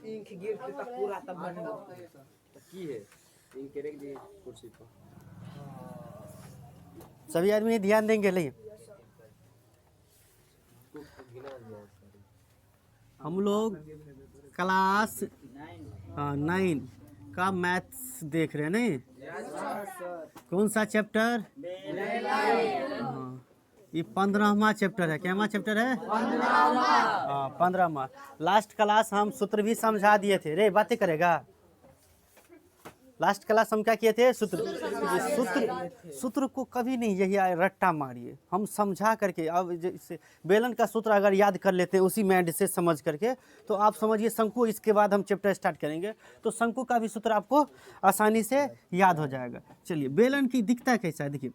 Ink गिरते तक पूरा तब बनना की है इंक रख दी कुर्सी पर। सभी आदमी ध्यान देंगे। नहीं हम लोग क्लास 9 का मैथ्स देख रहे हैं। नहीं कौन सा चैप्टर? हाँ, ये 15वां चैप्टर है। क्या चैप्टर है? 15वां। लास्ट क्लास हम सूत्र भी समझा दिए थे। रे बातें करेगा। लास्ट क्लास हम क्या किए थे? सूत्र को कभी नहीं यही रट्टा मारिए, हम समझा करके। अब जैसे बेलन का सूत्र अगर याद कर लेते हैं उसी माइंड से समझ करके, तो आप समझिए शंकु, इसके बाद हम चैप्टर स्टार्ट करेंगे तो शंकु का भी सूत्र आपको आसानी से याद हो जाएगा। चलिए, बेलन की दिखता कैसा है देखिए।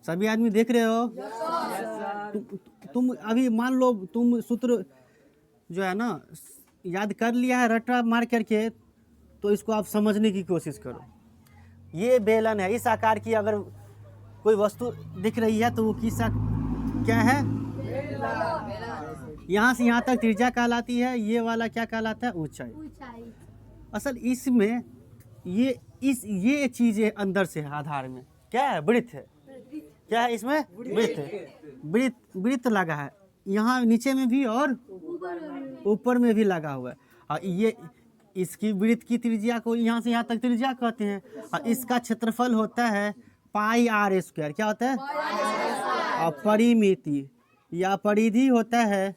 सभी आदमी देख रहे हो? तुम अभी मान लो तुम सूत्र जो है ना याद कर लिया है रट्टा मार करके, तो इसको आप समझने की कोशिश करो। ये बेलन है। इस आकार की अगर कोई वस्तु दिख रही है तो वो किस क्या है? यहाँ से यहाँ तक त्रिज्या कहलाती है। ये वाला क्या कहलाता है? ऊंचाई। असल इसमें ये चीज है अंदर से आधार में क्या है? वृत्त है। क्या है इसमें? वृत्त है। वृत्त लगा है यहाँ नीचे में भी और ऊपर में भी लगा हुआ है। और ये इसकी वृत्त की त्रिज्या को यहाँ से यहाँ तक त्रिज्या कहते हैं। और इसका क्षेत्रफल होता है पाई आर स्क्वायर। क्या होता है? और परिमिति या परिधि होता है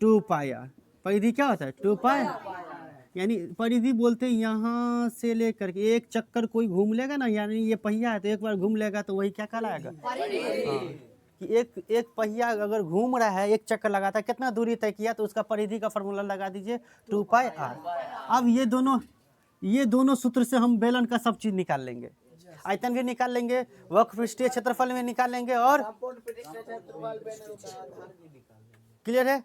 2 पाई आर। परिधि क्या होता है? 2 पाई। यानी परिधि बोलते हैं यहाँ से लेकर के एक चक्कर कोई घूम लेगा ना, यानी ये पहिया है तो एक बार घूम लेगा तो वही क्या कहलाएगा? कि एक पहिया अगर घूम रहा है, एक चक्कर लगाता है, कितना दूरी तय किया, तो उसका परिधि का फॉर्मूला लगा दीजिए 2 पाई आर। अब ये दोनों सूत्र से हम बेलन का सब चीज निकाल लेंगे। आयतन भी निकाल लेंगे, वक्र पृष्ठीय क्षेत्रफल में निकाल लेंगे और क्लियर है?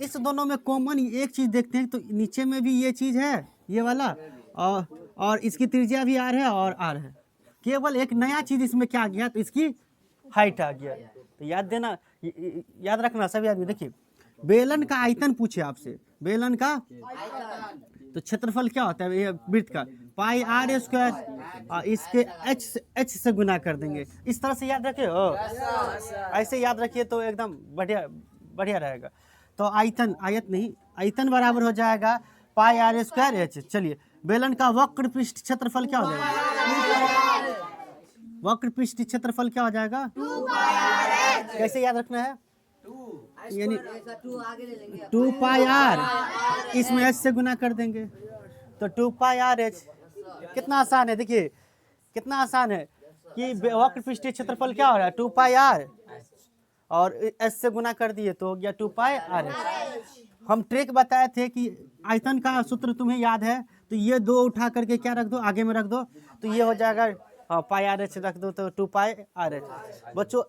इस दोनों में कॉमन एक चीज देखते हैं, तो नीचे में भी ये चीज है, ये वाला, और इसकी त्रिज्या भी आर है और आर है। केवल एक नया चीज इसमें क्या आ गया? तो इसकी हाइट आ गया। तो याद रखना सभी आदमी। देखिए, बेलन का आयतन पूछे आपसे, बेलन का तो क्षेत्रफल क्या होता है? ये वृत्त का पाई आर स्क्वायर, और इसके एच से गुना कर देंगे। इस तरह से याद रखे हो, ऐसे याद रखिए तो एकदम बढ़िया रहेगा। तो आयतन बराबर हो जाएगा पाई आर स्क्वायर एच। चलिए, बेलन का वक्र पृष्ठ क्षेत्रफल क्या हो जाएगा? वक्र पृष्ठ क्षेत्रफल क्या हो जाएगा? 2 पाई आर एच। कैसे याद रखना है? यानी 2 पाई आर, इसमें एच से गुना कर देंगे तो 2 पाई आर एच। कितना आसान है, देखिए कितना आसान है कि वक्र पृष्ठीय क्षेत्रफल क्या हो रहा है? 2 पाई आर, और एच से गुना कर दिए तो हो गया 2 पाई आर एच। हम ट्रिक बताए थे कि आयतन का सूत्र तुम्हें याद है, तो ये दो उठा करके क्या रख दो? आगे में रख दो, तो ये हो जाएगा पाई आर एच रख दो तो 2 पाई आर एच। बच्चों,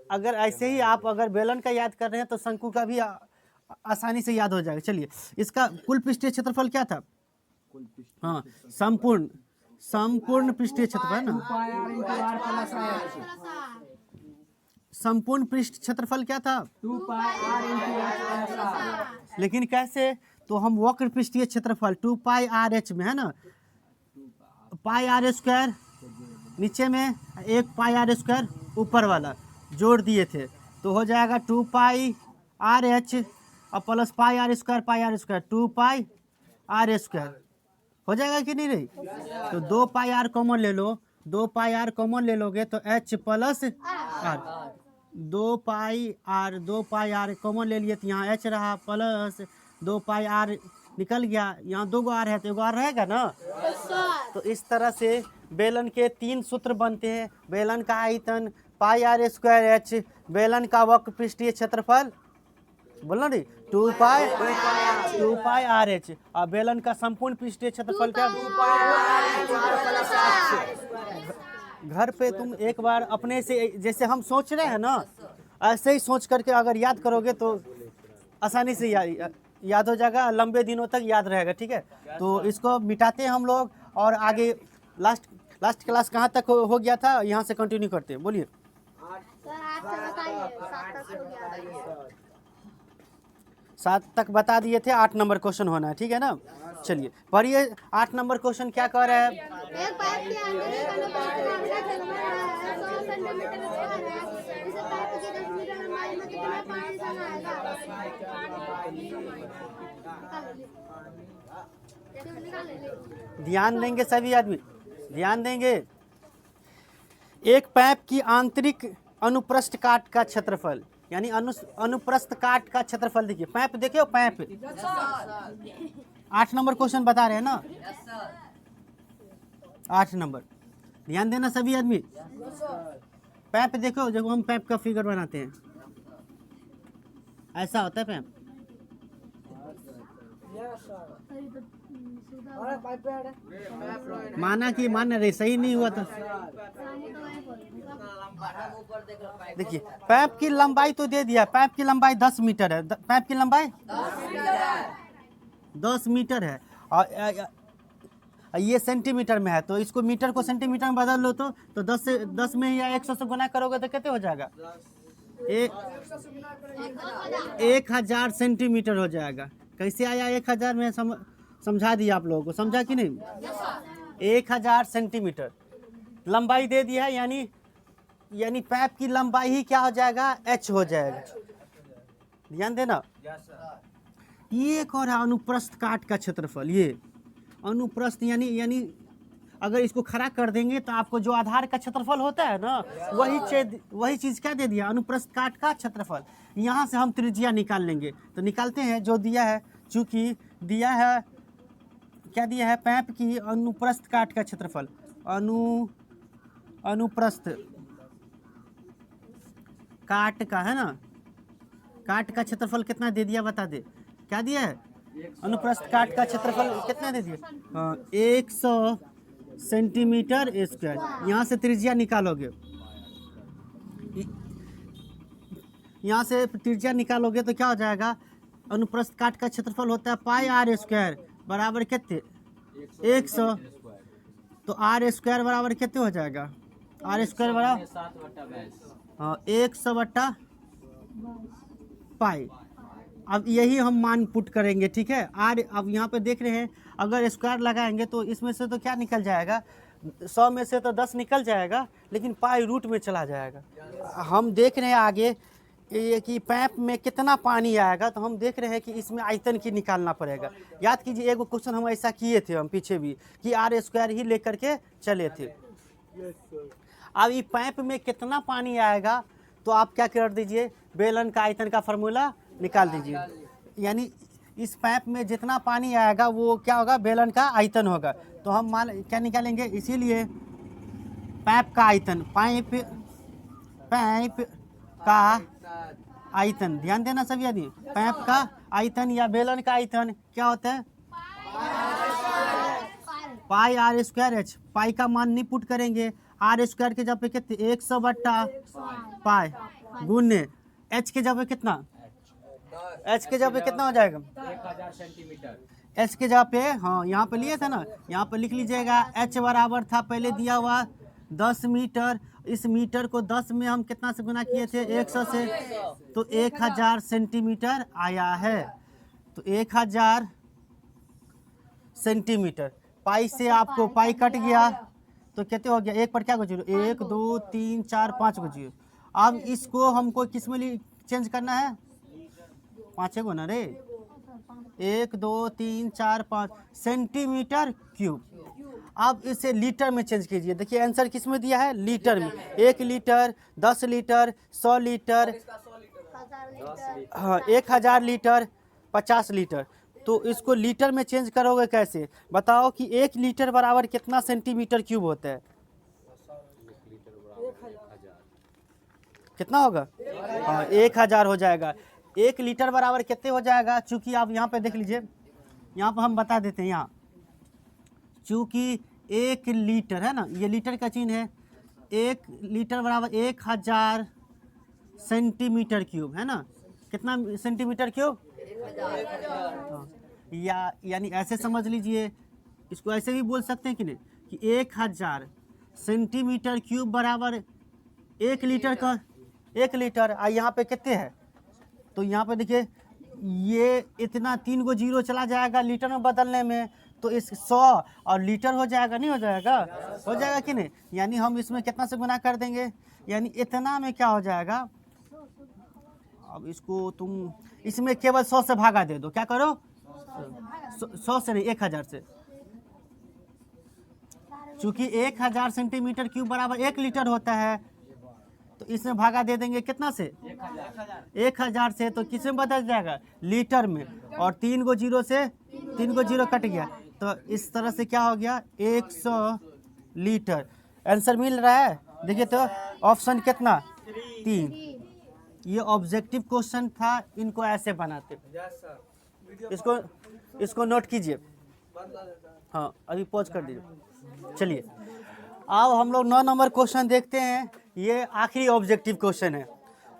अगर ऐसे ही आप अगर बेलन का याद कर रहे हैं तो शंकु का भी आसानी से याद हो जाएगा। चलिए, इसका कुल पृष्ठीय क्षेत्रफल क्या था? हाँ, संपूर्ण पृष्ठीय क्षेत्रफल ना, संपूर्ण पृष्ठ क्षेत्रफल क्या था? 2 पाई आर। लेकिन कैसे? तो हम वक्र पृष्ठीय क्षेत्रफल 2 पाई आर एच में है ना, पाई आर स्क्वायर नीचे में, 1 पाई आर स्क्वायर ऊपर वाला जोड़ दिए थे, तो हो जाएगा 2 पाई आर एच और plus pi R square 2 pi R square. हो जाएगा कि नहीं रही? तो 2 पाई आर कॉमन ले लो, 2 पाई आर कॉमन ले लोगे तो H plus R. 2 pi R common ले लिए तो यहाँ एच रहा, प्लस 2 पाई आर निकल गया, यहाँ 2 आर है तो 1 आर रहेगा ना। तो इस तरह से बेलन के 3 सूत्र बनते हैं। बेलन का आयतन पाई आर स्क्वायर एच, बेलन का वक्र पृष्ठीय क्षेत्रफल बोलना नहीं 2 पाई आर एच, और बेलन का संपूर्ण पृष्ठीय क्षेत्रफल क्या? घर पे तुम एक बार अपने से जैसे हम सोच रहे हैं ना, ऐसे ही सोच करके अगर याद करोगे तो आसानी से याद हो जाएगा, लंबे दिनों तक याद रहेगा। ठीक है, तो इसको मिटाते हैं हम लोग और आगे लास्ट क्लास कहाँ तक हो गया था, यहाँ से कंटिन्यू करते हैं। बोलिए। 7 तक बता दिए थे, 8 नंबर क्वेश्चन होना है, ठीक है ना। चलिए पढ़िए 8 नंबर क्वेश्चन क्या कह रहा है। एक पाइप के आंतरिक अनुपात लंबाई 100 सेंटीमीटर है। इस पाइप की 10 मीटर लंबाई में कितना पानी समाएगा? ध्यान देंगे सभी आदमी, ध्यान देंगे। एक पाइप की आंतरिक अनुप्रस्थ काट का क्षेत्रफल, यानी अनुप्रस्थ काट का क्षेत्रफल देखिए। पाइप देखिए, पाइप 8 नंबर क्वेश्चन बता रहे हैं ना, 8 नंबर। ध्यान देना सभी आदमी। पाइप देखो, जब हम पाइप का फिगर बनाते हैं ऐसा होता है पाइप। माना कि मान रहे, सही नहीं हुआ था। देखिए पाइप की लंबाई तो दे दिया, पाइप की लंबाई 10 मीटर है। पाइप की लंबाई 10 मीटर है और ये सेंटीमीटर में है, तो इसको मीटर को सेंटीमीटर में बदल लो तो 10 में या 100 से गुना करोगे तो कितने हो जाएगा? 1000 सेंटीमीटर हो जाएगा। कैसे आया 1000 में? समझा दिया आप लोगों को, समझा कि नहीं? 1000 सेंटीमीटर लंबाई दे दिया है, यानी पाइप की लंबाई ही क्या हो जाएगा? h हो जाएगा। ध्यान देना। ये एक और है अनुप्रस्थ काट का क्षेत्रफल। ये अनुप्रस्थ यानी अगर इसको खड़ा कर देंगे तो आपको जो आधार का क्षेत्रफल होता है ना, वही चीज़ क्या दे दिया? अनुप्रस्थ काट का क्षेत्रफल। यहाँ से हम त्रिज्या निकाल लेंगे, तो निकालते हैं। जो दिया है, चूंकि दिया है, क्या दिया है? पाइप की अनुप्रस्थ काट का क्षेत्रफल। अनुप्रस्थ काट का है ना, काट का क्षेत्रफल कितना दे दिया? बता दे, क्या दिया है? अनुप्रस्थ काट का क्षेत्रफल कितना दे दिया? 100 सेंटीमीटर स्क्वायर। यहाँ से त्रिज्या निकालोगे, यहाँ से त्रिज्या निकालोगे तो क्या हो जाएगा? अनुप्रस्थ काट का क्षेत्रफल होता है पाई r स्क्वायर बराबर कितने? 100। तो r स्क्वायर बराबर कितने हो जाएगा? r स्क्वायर बराबर 100 बट्टा पाई। अब यही हम मान पुट करेंगे, ठीक है। अब यहाँ पे देख रहे हैं, अगर स्क्वायर लगाएंगे तो इसमें से तो क्या निकल जाएगा? 100 में से तो 10 निकल जाएगा, लेकिन पाई रूट में चला जाएगा। हम देख रहे हैं आगे ये कि पाइप में कितना पानी आएगा, तो हम देख रहे हैं कि इसमें आयतन की निकालना पड़ेगा। याद कीजिए, एक क्वेश्चन हम ऐसा किए थे हम पीछे भी, कि r स्क्वायर ही लेकर के चले थे। अब ये पाइप में कितना पानी आएगा तो आप क्या कर दीजिए? बेलन का आयतन का फार्मूला निकाल दीजिए। यानी इस पाइप में जितना पानी आएगा वो क्या होगा? बेलन का आयतन होगा। तो हम क्या निकालेंगे? इसीलिए पाइप का आयतन, पाइप का आयतन, ध्यान देना सभी आदमी। पाइप का आयतन या बेलन का आयतन क्या होता है? पाई r स्क्वायर h। पाई का मान नहीं पुट करेंगे, r स्क्वायर के जगह पे कितने? 100 बट्टा पाई गुने h के जगह पे कितना? h के जगह पे कितना हो जाएगा? 1000 सेंटीमीटर। h के जगह पे, हाँ यहाँ पे लिए थे ना, यहाँ पे लिख लीजिएगा। h बराबर था पहले दिया हुआ 10 मीटर। इस मीटर को 10 में हम कितना से गुना किए थे? 100 से, तो 1000 सेंटीमीटर आया है। तो 1000 सेंटीमीटर। पाई से आपको पाई कट गया तो कितने हो गया? 1 पर क्या को 0? 1 2 3 4 5 को 0। अब इसको हमको किस में चेंज करना है? 5 को ना रे, 1 2 3 4 5 सेंटीमीटर क्यूब। अब इसे लीटर में चेंज कीजिए। देखिए आंसर किस में दिया है? लीटर में। 1 लीटर, 10 लीटर, 100 लीटर, हाँ 1000 लीटर, 50 लीटर। तो इसको लीटर में चेंज करोगे कैसे? बताओ कि 1 लीटर बराबर कितना सेंटीमीटर क्यूब होता है? कितना होगा? हाँ 1000 हो जाएगा। 1 लीटर बराबर कितने हो जाएगा? चूंकि आप यहाँ पे देख लीजिए, यहाँ पर हम बता देते हैं। यहाँ चूंकि 1 लीटर है ना, ये लीटर का चिन्ह है। 1 लीटर बराबर 1000 सेंटीमीटर क्यूब है ना। कितना सेंटीमीटर क्यूब? यानी ऐसे समझ लीजिए, इसको ऐसे भी बोल सकते हैं कि नहीं, कि 1000 सेंटीमीटर क्यूब बराबर 1 लीटर का 1 लीटर। यहाँ पे कितने हैं? तो यहाँ पे देखिए ये इतना 3 को 0 चला जाएगा लीटर में बदलने में, तो इस 100 और लीटर हो जाएगा, नहीं हो जाएगा? हो जाएगा कि नहीं? यानी हम इसमें कितना से गुना कर देंगे, यानी इतना में क्या हो जाएगा। अब इसको तुम इसमें केवल 100 से भागा दे दो, क्या करो, 100 से नहीं 1000 से, चूंकि 1000 सेंटीमीटर क्यूब बराबर 1 लीटर होता है, तो इसमें भागा दे देंगे कितना से, 1000 से, तो किस में बदल जाएगा, लीटर में। और 3 को 0 से 3 को 0 कट गया, तो इस तरह से क्या हो गया, 100 लीटर। आंसर मिल रहा है, देखिए तो ऑप्शन कितना, 3। ये ऑब्जेक्टिव क्वेश्चन था, इनको ऐसे बनाते। इसको नोट कीजिए। हाँ, अभी पॉज कर दीजिए। चलिए अब हम लोग 9 नंबर क्वेश्चन देखते हैं। ये आखिरी ऑब्जेक्टिव क्वेश्चन है,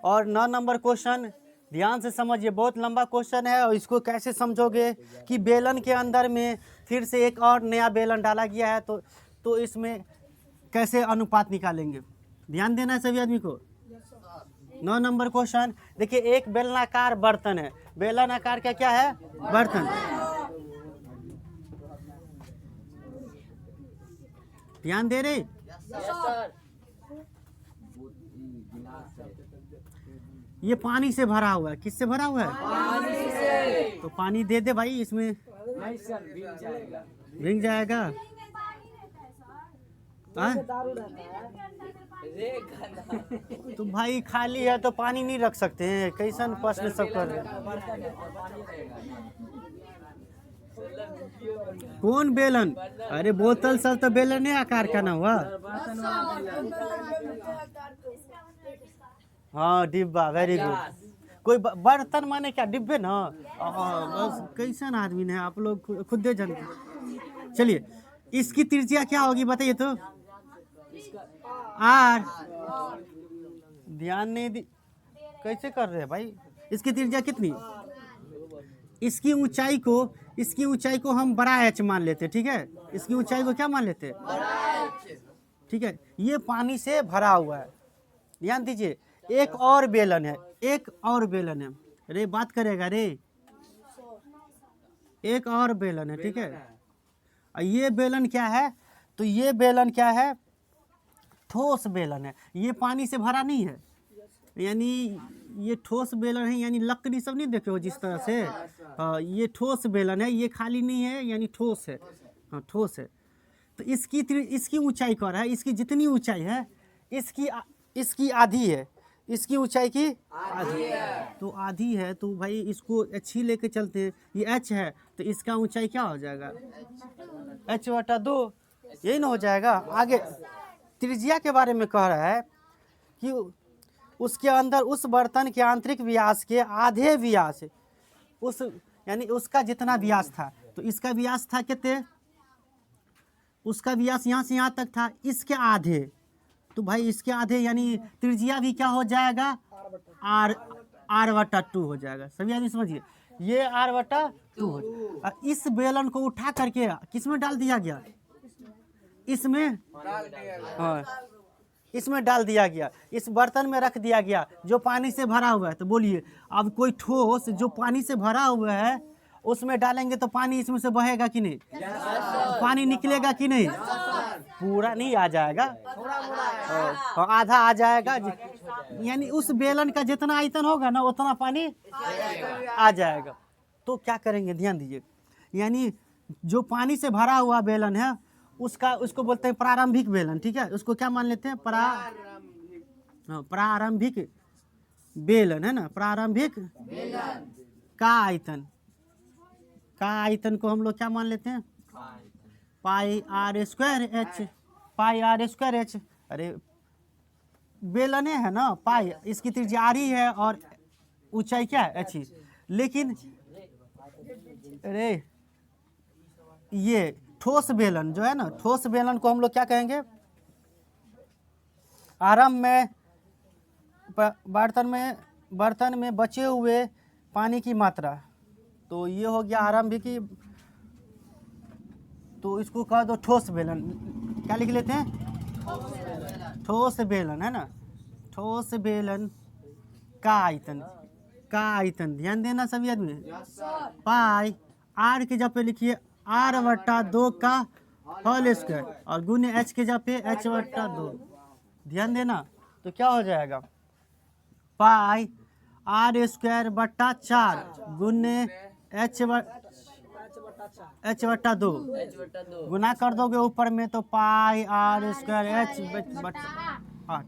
और 9 नंबर क्वेश्चन ध्यान से समझिए, बहुत लंबा क्वेश्चन है। और इसको कैसे समझोगे कि बेलन के अंदर में फिर से एक और नया बेलन डाला गया है, तो इसमें कैसे अनुपात निकालेंगे, ध्यान देना है सभी आदमी को। 9 नंबर क्वेश्चन देखिए, एक बेलनाकार बर्तन है। बेलनाकार का क्या है, बर्तन। ध्यान दे रहे, ये पानी से भरा हुआ है। किससे भरा हुआ है, पानी से। तो पानी दे दे भाई, इसमें नहीं सर, भीग जाएगा। भीग जाएगा। हाँ? तो भाई खाली है तो पानी नहीं रख सकते हैं, कैसन प्रश्न सब कर रहे हैं। कौन बेलन, अरे बोतल सब तो बेलन है आकार का ना हुआ। हाँ डिब्बा, वेरी गुड। कोई बर्तन माने क्या, डिब्बे ना। बस कैसन आदमी है आप लोग, खुद जानते। चलिए इसकी त्रिज्या क्या होगी बताइए तो, आर। ध्यान नहीं दी, कैसे कर रहे हैं भाई। इसकी त्रिज्या कितनी, इसकी ऊंचाई को हम बड़ा एच मान लेते, ठीक है। इसकी ऊंचाई को क्या मान लेते, ठीक है। ये पानी से भरा हुआ है। ध्यान दीजिए, एक और बेलन है, अरे बात करेगा रे, एक और बेलन है, ठीक है। और ये बेलन क्या है, तो ये बेलन क्या है, ठोस बेलन है। ये पानी से भरा नहीं है, यानी ये ठोस बेलन है, यानी लकड़ी सब नहीं देखे हो जिस तरह से। ये ठोस बेलन है, ये खाली नहीं है, यानी ठोस है। हाँ ठोस है। तो इसकी ऊंचाई क्या है, इसकी जितनी ऊंचाई है इसकी आधी है, इसकी ऊंचाई की आधी है। तो आधी है, तो भाई इसको h ही लेके चलते हैं। ये h है, तो इसका ऊंचाई क्या हो जाएगा, h/2, यही ना हो जाएगा। आगे त्रिज्या के बारे में कह रहा है कि उसके अंदर उस बर्तन के आंतरिक व्यास के आधे व्यास, यानी उसका जितना व्यास था, तो इसका व्यास था कितने, उसका व्यास यहाँ से यहाँ तक था, इसके आधे। तो भाई इसके आधे यानी त्रिज्या भी क्या हो जाएगा, r/2 हो जाएगा। सभी आदमी समझिए, ये r/2 हो जाएगा। इस बेलन को उठा करके किस में डाल दिया गया, इसमें, हाँ इसमें डाल दिया गया, इस बर्तन में रख दिया गया जो पानी से भरा हुआ है। तो बोलिए अब कोई ठोस जो पानी से भरा हुआ है उसमें डालेंगे तो पानी इसमें से बहेगा कि नहीं, पानी निकलेगा कि नहीं, पूरा नहीं आ जाएगा, आधा आ जाएगा। यानी उस बेलन का जितना आयतन होगा ना उतना पानी आ जाएगा। तो क्या करेंगे, ध्यान दीजिए, यानी जो पानी से भरा हुआ बेलन है उसको बोलते हैं प्रारंभिक बेलन, ठीक है। उसको क्या मान लेते हैं, प्रारंभिक बेलन है ना। प्रारंभिक का आयतन को हम लोग क्या मान लेते हैं, πr²h। अरे बेलने है ना, पाई इसकी त्रिज्या r है और ऊंचाई क्या है h। लेकिन अरे ये ठोस बेलन जो है ना, ठोस बेलन को हम लोग क्या कहेंगे, आरंभ में बर्तन में बचे हुए पानी की मात्रा, तो ये हो गया आरंभिक की। तो इसको कह दो ठोस बेलन, क्या लिख लेते हैं, ठोस बेलन है ना। ठोस बेलन का का आयतन, ध्यान देना सभी आदमी। पाई आर के जगह पे लिखिए r/2 का होल स्क्वायर और गुने h के जगह पे h/2, ध्यान देना। तो क्या हो जाएगा, पाई r²/4 गुने h/2 गुना कर दोगे ऊपर में तो पाई r² h/8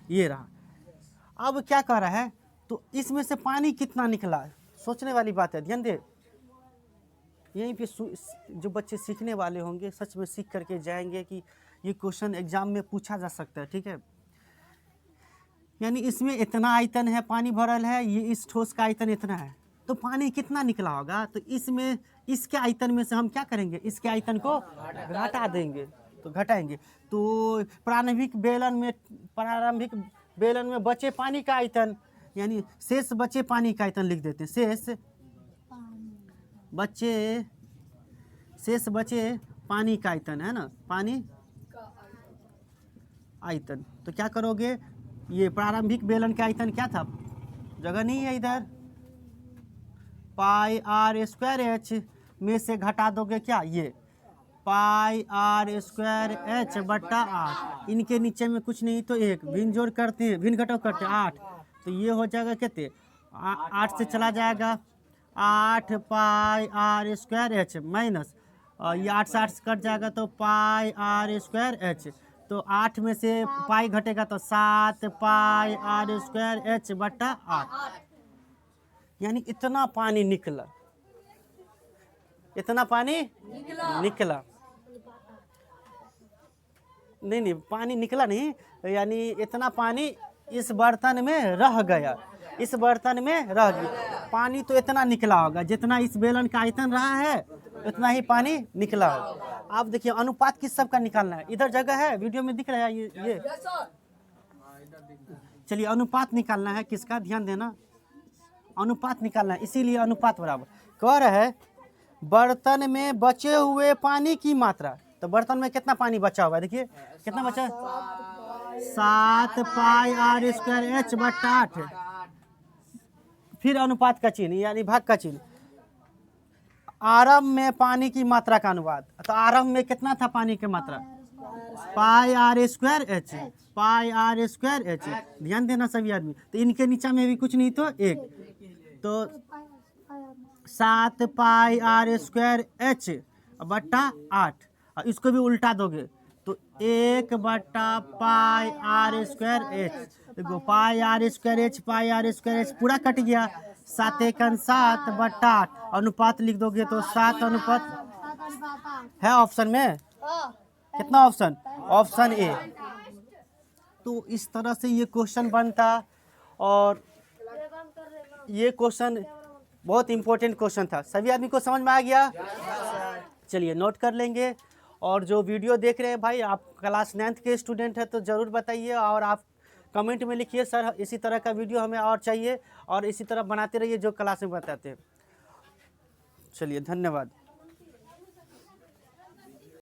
ये रहा। अब क्या कर रहा है, तो इसमें से पानी कितना निकला है, सोचने वाली बात है, ध्यान दे। यहीं पे जो बच्चे सीखने वाले होंगे सच में सीख करके जाएंगे कि ये क्वेश्चन एग्जाम में पूछा जा सकता है, ठीक है। यानी इसमें इतना आयतन है, पानी भरल है, ये इस ठोस का आयतन इतना है, तो पानी कितना निकला होगा। तो इसमें इसके आयतन में से हम क्या करेंगे, इसके आयतन को घटा देंगे, तो घटाएंगे। तो प्रारंभिक बेलन में बचे पानी का आयतन, यानी शेष बचे पानी का आयतन लिख देते हैं। शेष बचे पानी का आयतन है ना, पानी आयतन। तो क्या करोगे, ये प्रारंभिक बेलन का आयतन क्या था, जगह नहीं है इधर, पाई r² h में से घटा दोगे क्या, ये पाई r² h/8, इनके नीचे में कुछ नहीं तो एक भिन्न जोड़ करते हैं, भिन्न घटाव करते हैं 8, तो ये हो जाएगा कितने, 8 से चला जाएगा 8 पाई r² h माइनस, ये 8 से 8 कट जाएगा तो पाई r² h, तो 8 में से पाई घटेगा तो 7 पाई r² h/8, यानी इतना पानी निकला, इतना पानी निकला नहीं पानी निकला नहीं, यानी इतना पानी इस बर्तन में रह गया, इस बर्तन में रह गया। पानी तो इतना निकला होगा जितना इस बेलन का आयतन रहा है, उतना ही पानी निकला होगा। आप देखिए अनुपात किस सब का निकालना है, इधर जगह है, वीडियो में दिख रहा है ये। चलिए अनुपात निकालना है किसका, ध्यान देना, अनुपात निकालना है, इसीलिए अनुपात बराबर कह रहा है बर्तन में बचे हुए पानी की मात्रा। तो बर्तन में कितना पानी बचा हुआ है, देखिए कितना बचा, 7 पाई r² h/8, फिर अनुपात का चिन्ह यानी भाग का चिन्ह, आरंभ में पानी की मात्रा का अनुपात। तो आरंभ में कितना था पानी की मात्रा, पाई r² h, पाई r² h, ध्यान देना सभी आदमी। तो इनके नीचे में भी कुछ नहीं तो एक, तो 7 पाई r² h/8, और इसको भी उल्टा दोगे तो 1 पाई r² h, देखो पाई r² h पाई r² h पूरा कट गया, 7 × 7/8, अनुपात लिख दोगे तो 7 अनुपात है ऑप्शन में, कितना ऑप्शन, ऑप्शन ए। तो इस तरह से ये क्वेश्चन बनता, और ये क्वेश्चन बहुत इंपॉर्टेंट क्वेश्चन था, सभी आदमी को समझ में आ गया। चलिए नोट कर लेंगे, और जो वीडियो देख रहे हैं भाई आप क्लास 9th के स्टूडेंट हैं तो ज़रूर बताइए, और आप कमेंट में लिखिए सर इसी तरह का वीडियो हमें और चाहिए, और इसी तरह बनाते रहिए जो क्लास में बताते हैं। चलिए धन्यवाद।